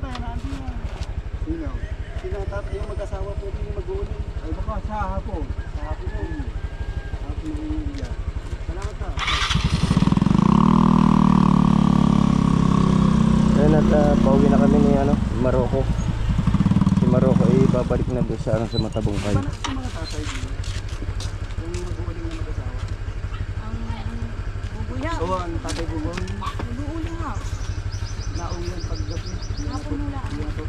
tayo na sino? Sino? Sino tatay yung mag-asawa po yung mag-uuling? Ay baka sa hapon. Sa hapon po. Hapon ng India. Salamat ka. Ayun at pauwi na kami ni Maroko. Si Maroko ay babalik na doon sa sa Matabungkay. Paano sa mga tatay dito? Yung mag-uuling na mag-asawa? Ang bubuya. Oo, ang tatay bubong. Nag-uuling nga. Naulan paggabi. Hapon mula.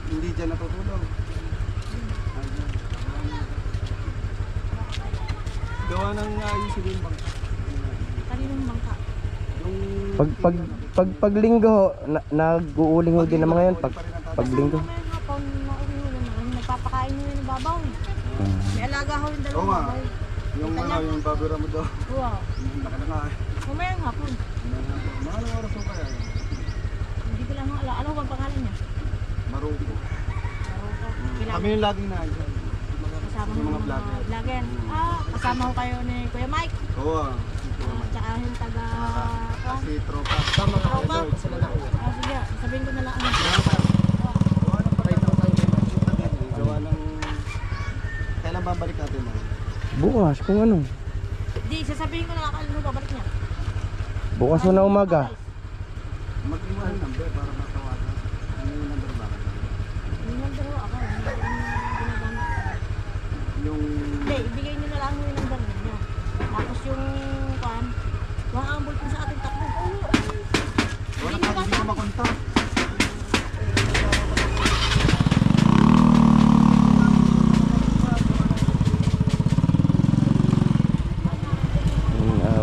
Hindi dyan natutulog. Gawa ng ayusin yung bangka. Kaninong bangka? Yung Paglinggo nag-uuling ho din naman ngayon paglinggo. Mamaya hapon, mauwi naman. Nagpapakain nyo yung babaw. May alaga ho yung Oo dalawang nga. babaw. Yung babura mo daw. Wow. Laka na nga. Mamaya hapon. Mga anong oras mo kaya? Hindi ko lang ala. Ano bang pangalan niya? Maruko. Kailangan Kami yung laging na dyan. kasama yung mo mga vlogger. vlogger. Kasama ko kayo ni Kuya Mike. Oo ah. Tsaka yung taga... Kasi tropa. Tama ka. Tropa? Sila na. Sige, sabihin ko na lang. Gawa ng... Kailan babalik natin mo? Bukas kung ano. Di, sasabihin ko na lang kung ano babalik niya. Bukas na umaga. Mag-iwan ng number para matawagan. Ano yung number ba? Yung number ko ako. Ginagamit. Yung... Hindi, ibigay nyo na lang yung number niya. Tapos yung kan, maambol po sa ating takbo. Wala ka, hindi ko makontak.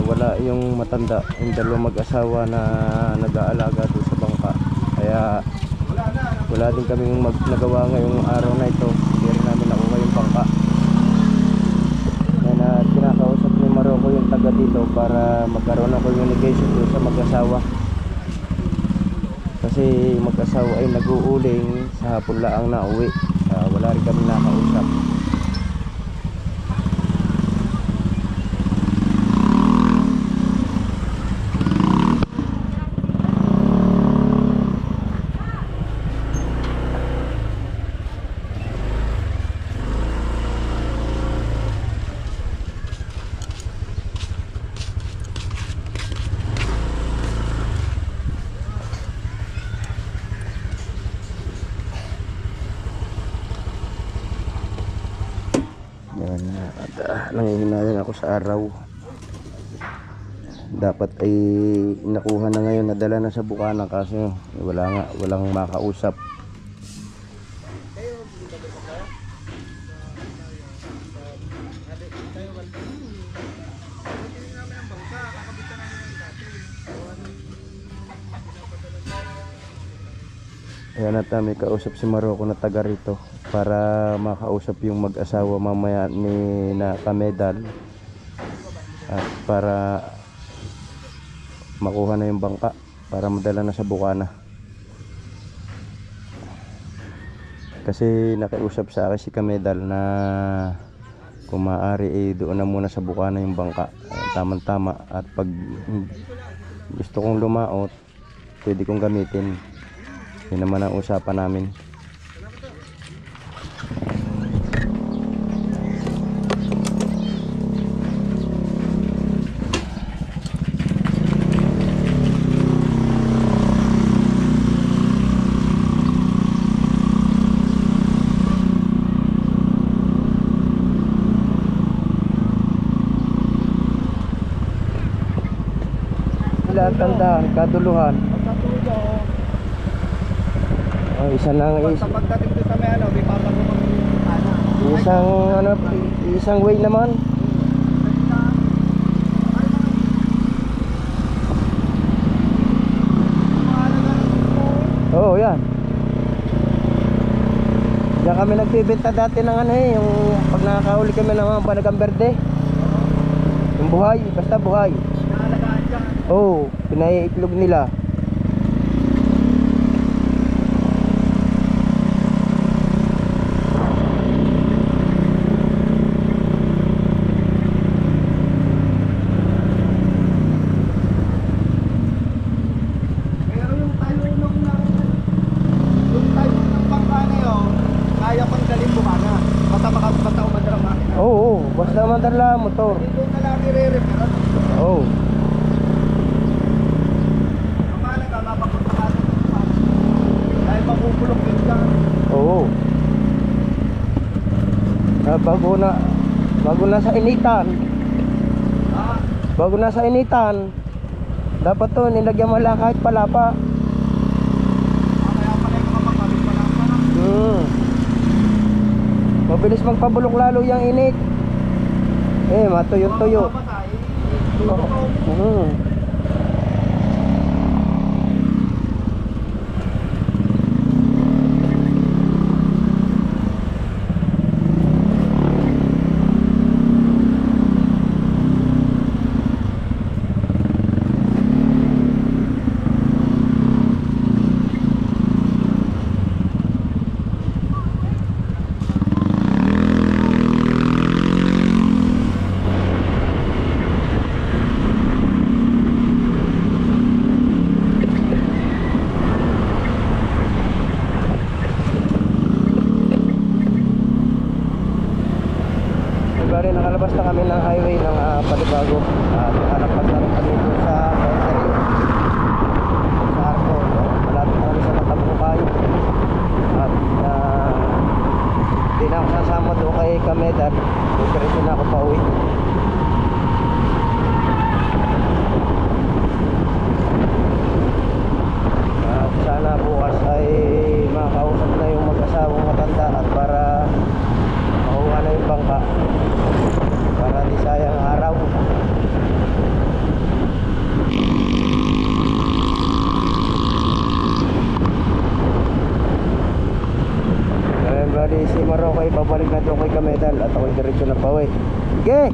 Wala yung matanda, yung dalawang mag-asawa na nag-aalaga doon sa bangka. Kaya wala din kaming nagawa ngayong araw na ito. Hindi rin namin nakuha yung bangka. Kaya kinakausap ni Maroko yung taga dito para magkaroon ng communication doon sa mag-asawa. Kasi mag-asawa ay nag-uuling sa hapon lang na uwi. Wala rin kami nakausap. Nangihinayang ako sa araw. Dapat ay nakuha na ngayon, nadala na sa bukana kasi walang makausap. Ayan at may kausap si Maroko na taga rito para makausap yung mag-asawa mamaya ni na Kamedal at para makuha na yung bangka para madala na sa bukana. Kasi nakiusap sa akin si Kamedal na kung maaari doon na muna sa bukana yung bangka. Tamang-tama at pag gusto kong lumaot pwede kong gamitin. Yun naman ang usapan namin. Sila tandaan, kaduluhan. Isa lang Pagdating doon sa may may papagumang isang way naman. Oo, yan. Diyan kami nagbibenta dati ng yung pag nakakahuli kami ng mga Banagang Verde. Yung buhay, basta buhay. Oo, pinaiitlog nila. Pero yung tayo nung yung tayo lang, motor. Dito na lang i-repair. Oh. Kapala ka, mapapunta ka sa dahil mabubulok yun ka. Oo. Bago na sa initan. Ah, Bago na sa initan. Dapat to nilagyan mo lang kahit palapa. kaya pala yung kapapabit pa lang pa. Mabilis magpabulok lalo yung init. Matuyo-tuyo. Mapapatay. Bali, nakalabas na kami ng highway ng Palibago. Nakalapag na rin kami doon sa Arco. Malapit na kami sa Matambukay. At hindi na ako sasama doon kay Kamedan. Diretso na ako pauwi. At sana bukas ay makausap na yung mag-asawang matanda at para makuha na yung bangka para di sayang araw. Ngayon bali si Marokay babalik na doon kay Kamedan at ako'y diretso na pauwi. Okay.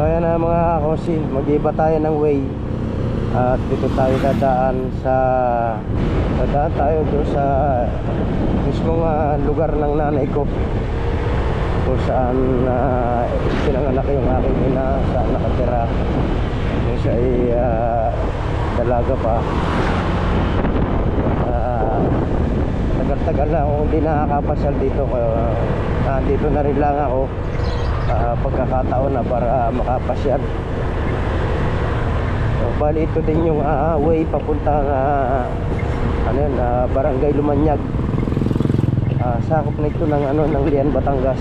Ayan na mga kosi, mag-iba tayo ng way. At dito tayo dadaan tayo doon sa mismong lugar ng nanay ko kung saan pinanganak yung aking ina, saan nakatira. Yung siya ay dalaga pa. Tagal-tagal na ako hindi nakakapasyal dito. Dito na rin lang ako pagkakataon na para makapasyal. So, bali ito din yung way papunta Barangay Lumanyag. Sakop na ito ng Lian, Batangas.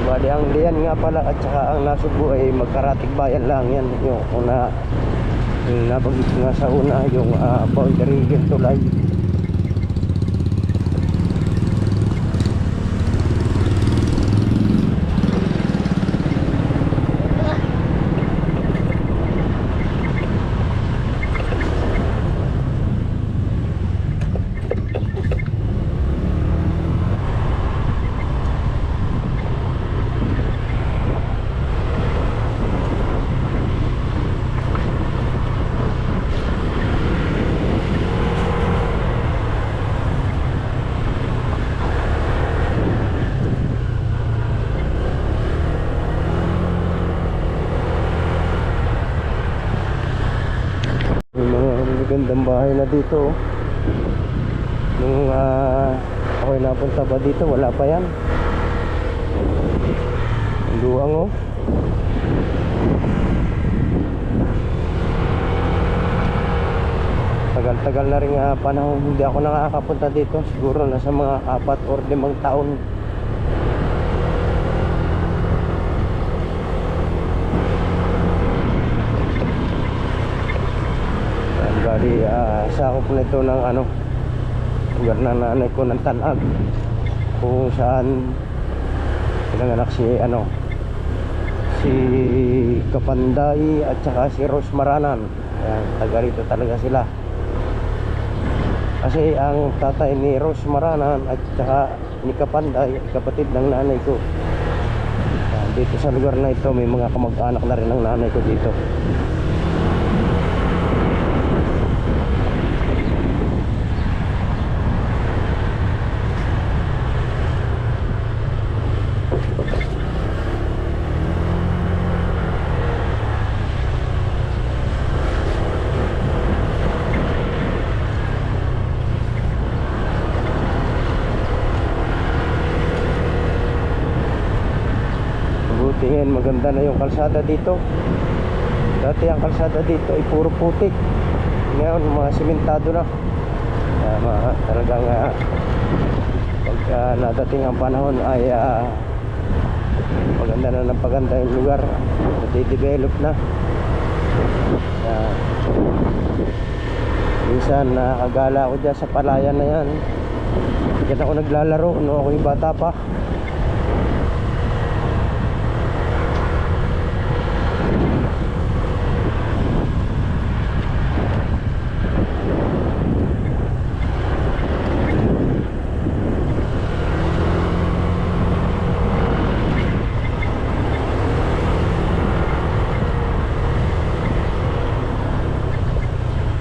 Bali ang Lian nga pala at saka ang Nasugbu ay magkaratig bayan lang yan. Yung nabanggit nga sa una yung boundary tulay. Magandang bahay na dito. Nung ako'y napunta pa dito, wala pa yan. Ang luwang oh. Tagal-tagal na rin panahon hindi ako nakakapunta dito. Siguro nasa mga 4 or 5 taon. Bali, sakop na ito ng lugar ng nanay ko ng Tanag, kung saan pinanganak si Kapanday at saka si Rose Maranan. Ayan, taga rito talaga sila. Kasi ang tatay ni Rose Maranan at saka ni Kapanday, kapatid ng nanay ko. Ayan, dito sa lugar na ito may mga kamag-anak na rin ng nanay ko dito. Tingin, maganda na yung kalsada dito. Dati ang kalsada dito ay puro putik. Ngayon mga simentado na. Talagang pagka nadating ang panahon ay maganda na ng paganda yung lugar. Nade-develop na. Minsan nakagala ako dyan sa palayan na yan. Diyan ako naglalaro nung ako'y bata pa.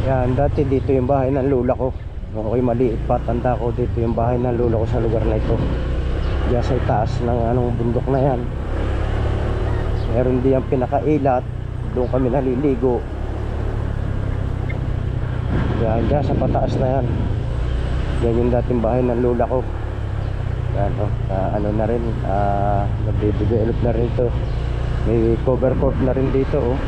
Yan, dati dito yung bahay ng lula ko. Nung ako'y maliit pa, tanda ko, dito yung bahay ng lula ko sa lugar na ito. Diyan sa itaas ng bundok na yan. Meron din yung pinakailat. Doon kami naliligo. Yan, diyan sa pataas na yan. Yan yung dating bahay ng lula ko. Yan, na rin, nagde-develop na rin ito. May cover court na rin dito, oh.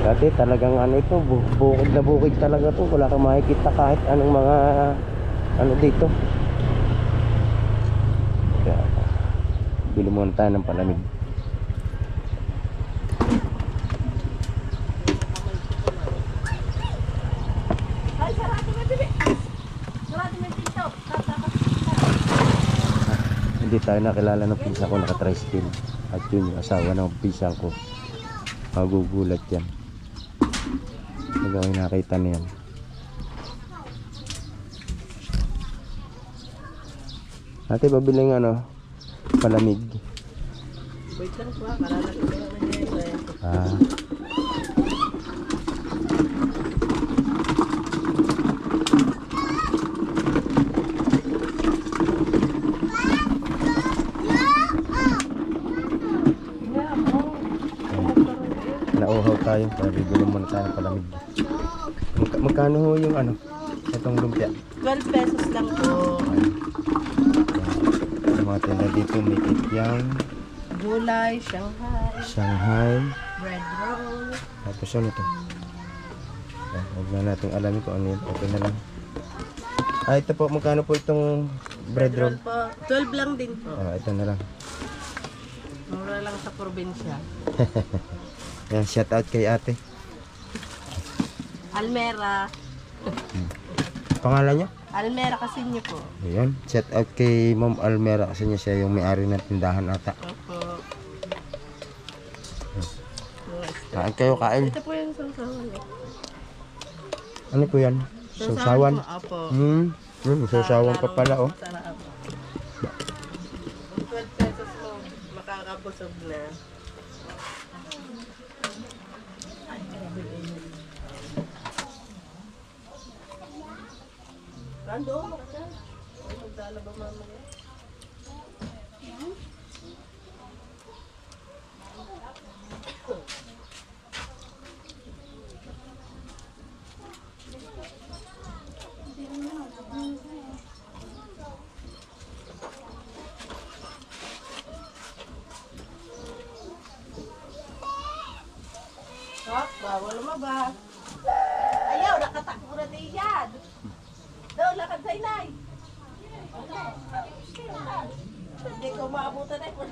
Dati talagang ito, bukid na bukid talaga to. Wala kang makikita kahit anong mga dito. Kaya, bili muna tayo ng palamig. Ay, sarado mo, bibi. Sarado mo yung pinto. Hindi tayo nakilala ng pinsan ko, naka-tricycle. At yun yung asawa ng pinsan ko. Magugulat yan. Magawin nakita niyan. Ate, pabiling palamig. Wait lang po, kararating ko naman niya. Nauhaw tayo, kaya bibili muna tayo ng palamig. Magkano ho yung itong lumpia? 12 pesos lang po. Yung mga tinda dito, may kikyang, Gulay, Shanghai, Shanghai, bread roll. tapos ano to? Huwag na natin alamin kung ano yun. Okay na lang. Ito po, magkano po itong bread roll? Po. 12 lang din po. Ito na lang. Mura lang sa probinsya. Yan, shout out kay ate. Almera. Pangalan niya? Almera kasi niyo po. Ayan, shout out kay Ma'am Almera kasi niya siya yung may-ari ng tindahan ata. Opo. Kain kayo, kain. Ito po yung sausawan. Ano po yan? Sausawan? Opo. Sausawan pa pala, oh. Masarap. 12 pesos mo, makakabusog na. Rando, ka. Maglalaba mamaya. bawal lumabas. Ayaw, nakatakbo na din yan. Doon, lakad sa inay. Hindi ko maabutan na yung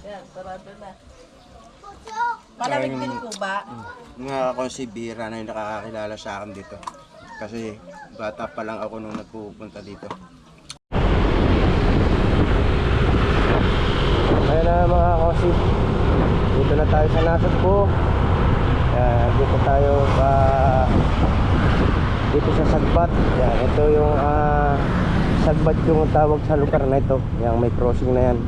yan, sarado na. Malamig din ko ba? Nga ako si Bira na yung nakakakilala sa akin dito. Kasi bata pa lang ako nung nagpupunta dito. Ayun na mga kosi. Dito na tayo sa Nasugbu. Dito tayo dito sa Sagbat. Yan, ito yung Sagbat yung tawag sa lugar na ito. Yang may crossing na yan.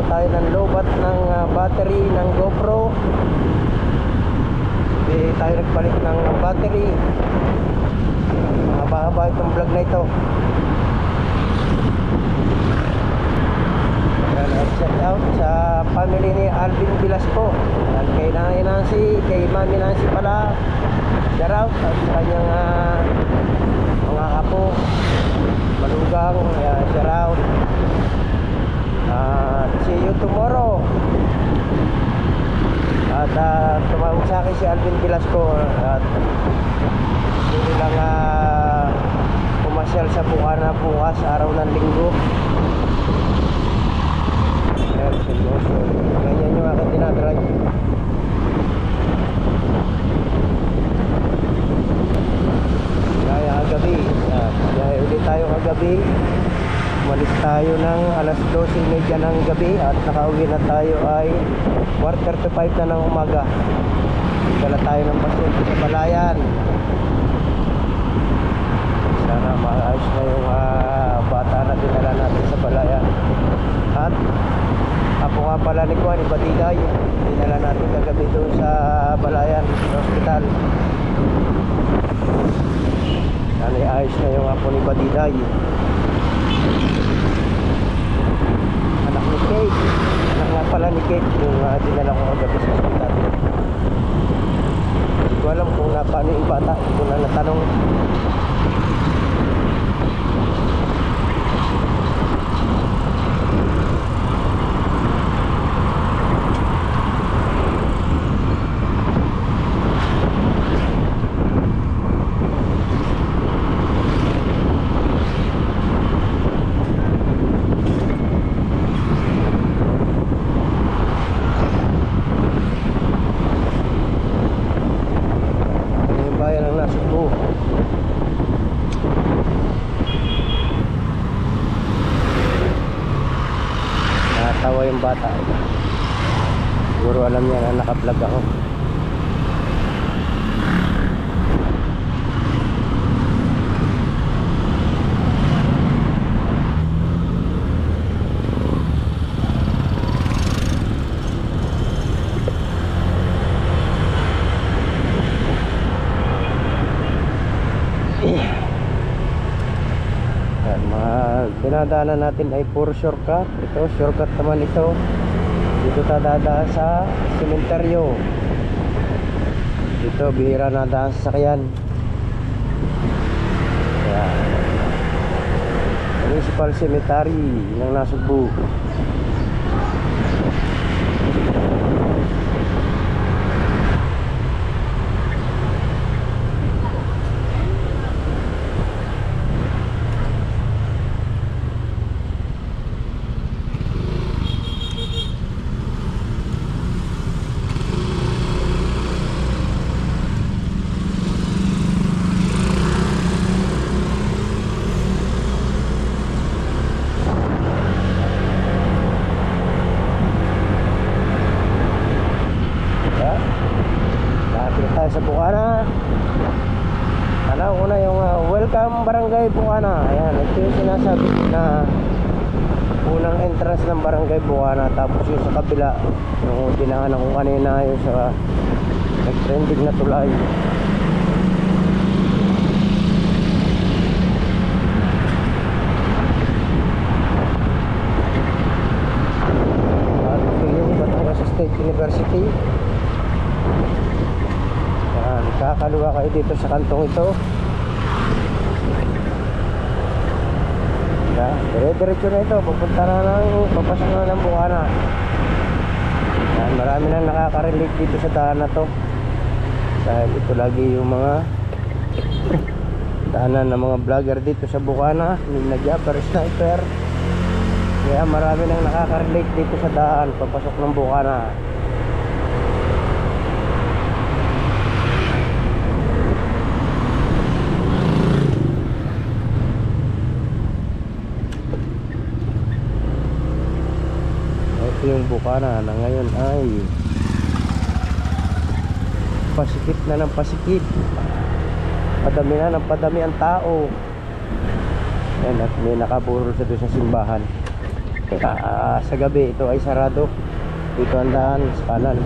Tayo ng lobat ng battery ng GoPro. Hindi tayo nagpalit ng battery. Mahaba-haba itong vlog na ito. Shout out sa family ni Alvin Velasco, kay Nanay Nancy, kay Mami Nancy pala. Shout out at sa kanyang mga apo Malugang. Shout out. See you tomorrow. At tumawag sa akin si Alvin Velasco at gusto lang pumasyal sa Bukana bukas, araw ng linggo. Seryoso, ganyan yung aking dinadrive. Kaya kagabi, kaya ulit tayo kagabi. Umalis tayo ng alas 12:30 ng gabi at nakauwi na tayo ay 4:45 na ng umaga. Dala tayo ng pasyente sa Balayan. Sana maayos na yung bata na dinala natin sa Balayan. At ako nga pala ni Juan Ibatiday, dinala natin kagabi doon sa Balayan Hospital. Sana ayos na yung apo ni Batiday. Anak ni Kate, anak nga pala ni Kate yung dinala ko kagabi sa hospital. Hindi ko alam kung paano yung bata, hindi ko na natanong. Natawa yung bata. Siguro alam niya na naka-vlog ako. Dinadaanan natin ay puro shortcut. Ito, shortcut naman ito. Dito dadaan sa sementeryo. Dito, bihira na daan sa sakyan. Ayan. Municipal Cemetery ng Nasugbu. Sa Bukana. Ano una yung welcome barangay Bukana. Ayan, ito yung sinasabi na unang entrance ng Barangay Bukana, tapos yung sa kabila yung dinaanan ko kanina, yung sa nag-trending na tulay. At ito yung Batangas State University. Yan, kakaluwa kayo dito sa kantong ito. Dire-diretso na ito, pupunta na ng papasok na ng Bukana. Yan, marami nang nakaka-relate dito sa daan na to, dahil ito lagi yung mga daanan ng mga vlogger dito sa Bukana, yung nag-upper sniper. Kaya marami nang nakaka-relate dito sa daan papasok ng Bukana. Yung Bukana na ngayon ay pasikip na ng pasikip, padami na ng padami ang tao. Yan, at may nakaburo sa doon sa simbahan. Sa gabi ito ay sarado. Dito ang daan sa kanan.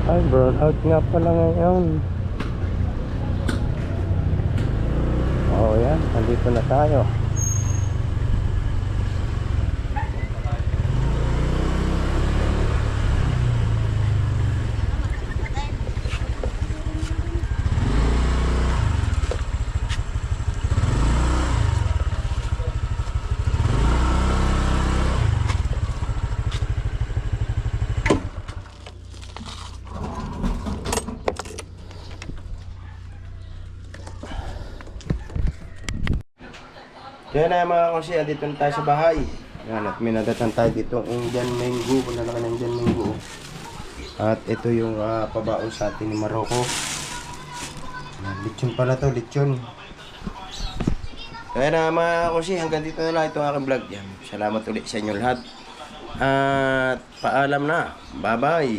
Ay, brown out nga pala ngayon. Oo, yan. Nandito na tayo. Kaya na mga konsi, dito na tayo sa bahay. Yan, at minadatan tayo dito ang Indian mango, kung nalaki ng Indian mango. At ito yung pabaon sa atin ni Maroko. Lechon pala to, lechon. Kaya na mga konsi, hanggang dito na lang itong aking vlog. Yan, salamat ulit sa inyo lahat. At paalam na. Bye bye.